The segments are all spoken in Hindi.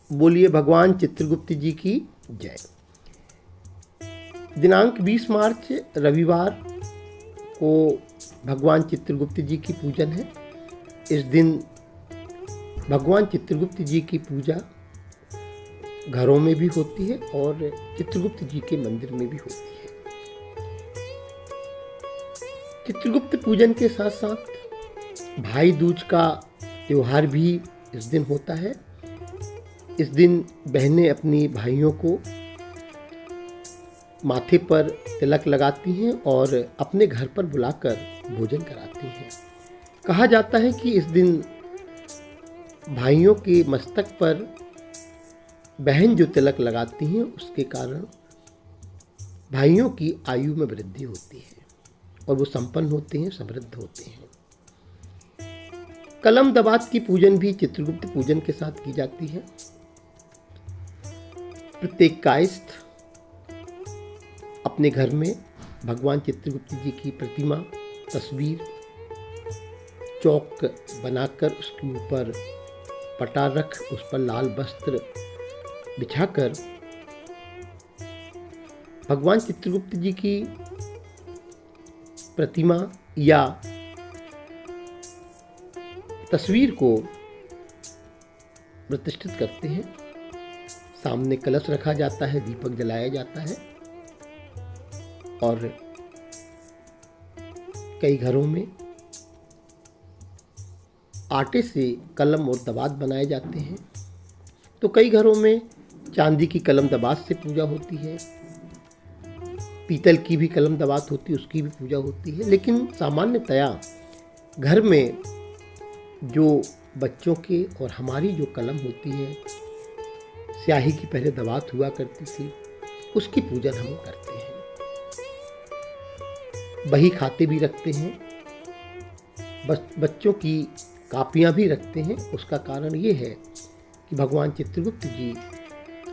बोलिए भगवान चित्रगुप्त जी की जय। दिनांक 20 मार्च रविवार को भगवान चित्रगुप्त जी की पूजन है। इस दिन भगवान चित्रगुप्त जी की पूजा घरों में भी होती है और चित्रगुप्त जी के मंदिर में भी होती है। चित्रगुप्त पूजन के साथ साथ भाई दूज का त्योहार भी इस दिन होता है। इस दिन बहनें अपनी भाइयों को माथे पर तिलक लगाती हैं और अपने घर पर बुलाकर भोजन कराती हैं। कहा जाता है कि इस दिन भाइयों के मस्तक पर बहन जो तिलक लगाती हैं उसके कारण भाइयों की आयु में वृद्धि होती है और वो संपन्न होते हैं, समृद्ध होते हैं। कलम दबात की पूजन भी चित्रगुप्त पूजन के साथ की जाती है। प्रत्येक कायस्थ अपने घर में भगवान चित्रगुप्त जी की प्रतिमा, तस्वीर, चौक बनाकर उसके ऊपर पटा रख उस पर लाल वस्त्र बिछाकर भगवान चित्रगुप्त जी की प्रतिमा या तस्वीर को प्रतिष्ठित करते हैं। सामने कलश रखा जाता है, दीपक जलाया जाता है और कई घरों में आटे से कलम और दबात बनाए जाते हैं, तो कई घरों में चांदी की कलम दबात से पूजा होती है, पीतल की भी कलम दबात होती है, उसकी भी पूजा होती है। लेकिन सामान्यतया घर में जो बच्चों के और हमारी जो कलम होती है, स्याही की पहले दबात हुआ करती थी, उसकी पूजन हम करते हैं। बही खाते भी रखते हैं, बच्चों की कापियाँ भी रखते हैं। उसका कारण ये है कि भगवान चित्रगुप्त जी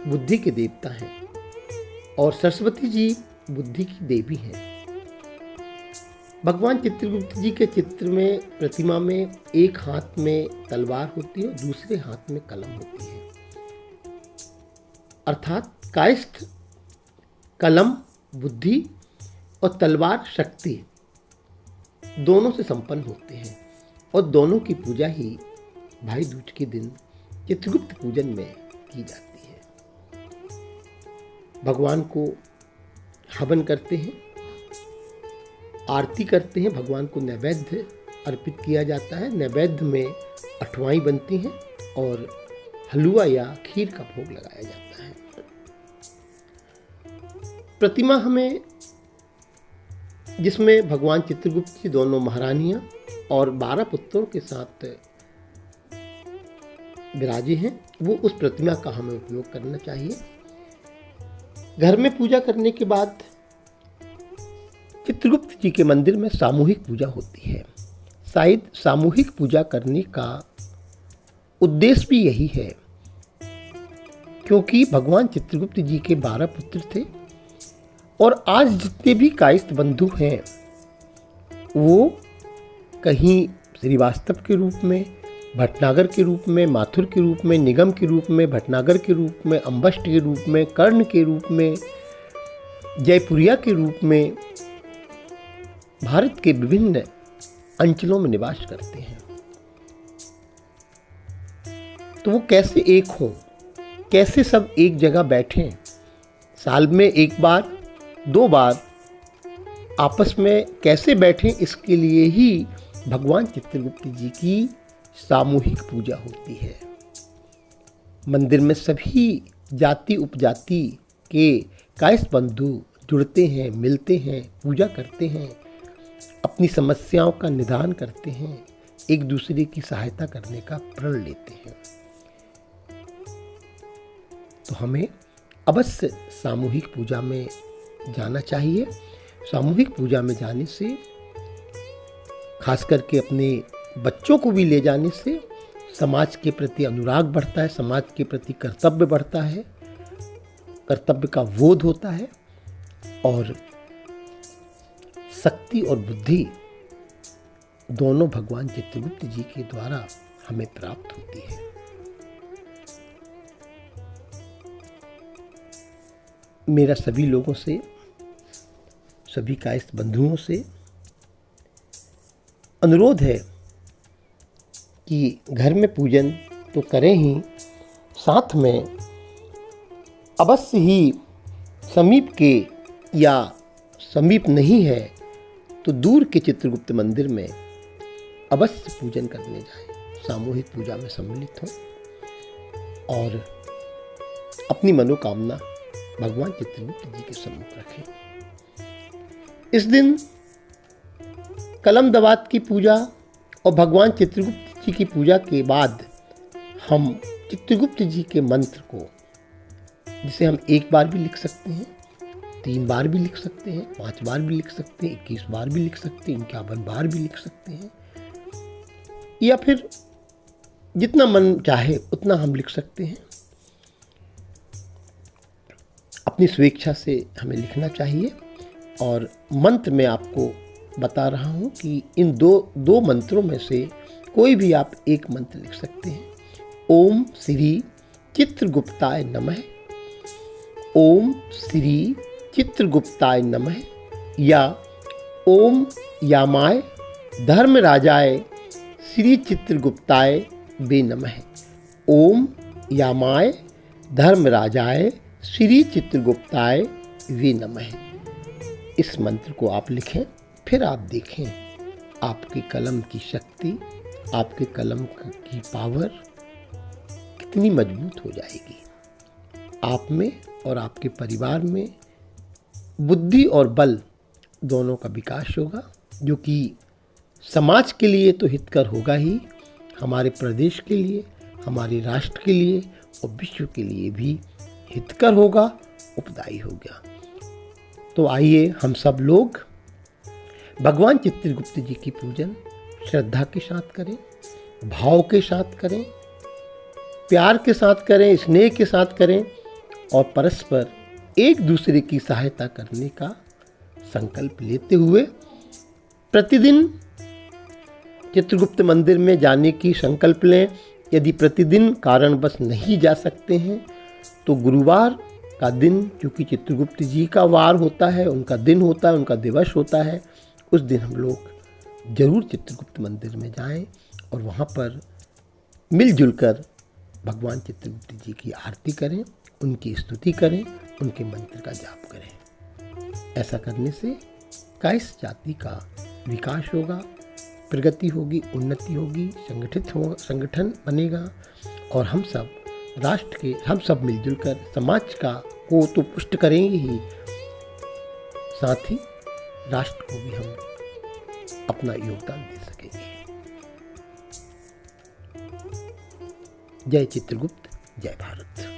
बुद्धि के देवता हैं और सरस्वती जी बुद्धि की देवी हैं। भगवान चित्रगुप्त जी के चित्र में, प्रतिमा में एक हाथ में तलवार होती है और दूसरे हाथ में कलम होती है। अर्थात कायस्थ कलम बुद्धि और तलवार शक्ति दोनों से संपन्न होते हैं और दोनों की पूजा ही भाई दूज के दिन चित्रगुप्त पूजन में की जाती है। भगवान को हवन करते हैं, आरती करते हैं, भगवान को नैवेद्य अर्पित किया जाता है। नैवेद्य में अठवाई बनती हैं और हलवा या खीर का भोग लगाया जाता है। प्रतिमा हमें, जिसमें भगवान चित्रगुप्त की दोनों महारानियां और 12 पुत्रों के साथ विराजे हैं, वो उस प्रतिमा का हमें उपयोग करना चाहिए। घर में पूजा करने के बाद चित्रगुप्त जी के मंदिर में सामूहिक पूजा होती है। शायद सामूहिक पूजा करने का उद्देश्य भी यही है, क्योंकि भगवान चित्रगुप्त जी के 12 पुत्र थे और आज जितने भी कायस्थ बंधु हैं वो कहीं श्रीवास्तव के रूप में, भटनागर के रूप में, माथुर के रूप में, निगम के रूप में, भटनागर के रूप में, अम्बष्ट के रूप में, कर्ण के रूप में, जयपुरिया के रूप में भारत के विभिन्न अंचलों में निवास करते हैं। तो वो कैसे एक हों, कैसे सब एक जगह बैठें, साल में एक बार, 2 बार आपस में कैसे बैठें, इसके लिए ही भगवान चित्रगुप्त जी की सामूहिक पूजा होती है। मंदिर में सभी जाति उपजाति के कायस्थ बंधु जुड़ते हैं, मिलते हैं, पूजा करते हैं, अपनी समस्याओं का निदान करते हैं, एक दूसरे की सहायता करने का प्रण लेते हैं। तो हमें अवश्य सामूहिक पूजा में जाना चाहिए। सामूहिक पूजा में जाने से, खास करके अपने बच्चों को भी ले जाने से, समाज के प्रति अनुराग बढ़ता है, समाज के प्रति कर्तव्य बढ़ता है, कर्तव्य का बोध होता है और शक्ति और बुद्धि दोनों भगवान चित्रगुप्त जी के द्वारा हमें प्राप्त होती है। मेरा सभी लोगों से, सभी कायस्थ बंधुओं से अनुरोध है कि घर में पूजन तो करें ही, साथ में अवश्य ही समीप के या समीप नहीं है तो दूर के चित्रगुप्त मंदिर में अवश्य पूजन करने जाएं, सामूहिक पूजा में सम्मिलित हों और अपनी मनोकामना भगवान चित्रगुप्त जी के सम्मुख रखें। इस दिन कलम दवात की पूजा और भगवान चित्रगुप्त जी की पूजा के बाद हम चित्रगुप्त जी के मंत्र को, जिसे हम एक बार भी लिख सकते हैं, 3 बार भी लिख सकते हैं, 5 बार भी लिख सकते हैं, 21 बार भी लिख सकते हैं, 51 बार भी लिख सकते हैं, या फिर जितना मन चाहे उतना हम लिख सकते हैं। अपनी स्वेच्छा से हमें लिखना चाहिए। और मंत्र मैं आपको बता रहा हूँ कि इन दो मंत्रों में से कोई भी आप एक मंत्र लिख सकते हैं। ओम श्री चित्रगुप्ताय नमः, ओम श्री चित्रगुप्ताय नमः, या ओम यामाय धर्मराजाय श्री चित्रगुप्ताय वे नमः, ओम यामाय धर्मराजाय श्री चित्रगुप्ताय वे नमः। इस मंत्र को आप लिखें, फिर आप देखें आपकी कलम की शक्ति, आपके कलम की पावर कितनी मजबूत हो जाएगी। आप में और आपके परिवार में बुद्धि और बल दोनों का विकास होगा, जो कि समाज के लिए तो हितकर होगा ही, हमारे प्रदेश के लिए, हमारे राष्ट्र के लिए और विश्व के लिए भी हितकर होगा, उपदायी होगा। तो आइए हम सब लोग भगवान चित्रगुप्त जी की पूजन श्रद्धा के साथ करें, भाव के साथ करें, प्यार के साथ करें, स्नेह के साथ करें और परस्पर एक दूसरे की सहायता करने का संकल्प लेते हुए प्रतिदिन चित्रगुप्त मंदिर में जाने की संकल्प लें। यदि प्रतिदिन कारणवश नहीं जा सकते हैं तो गुरुवार का दिन, क्योंकि चित्रगुप्त जी का वार होता है, उनका दिन होता है, उनका दिवस होता है, उस दिन हम लोग जरूर चित्रगुप्त मंदिर में जाएं और वहाँ पर मिलजुल कर भगवान चित्रगुप्त जी की आरती करें, उनकी स्तुति करें, उनके मंत्र का जाप करें। ऐसा करने से कायस्थ जाति का विकास होगा, प्रगति होगी, उन्नति होगी, संगठन बनेगा और हम सब राष्ट्र के, हम सब मिलजुल कर समाज का को तो पुष्ट करेंगे ही, साथ ही राष्ट्र को भी हम अपना योगदान दे सकेंगे। जय चित्रगुप्त, जय भारत।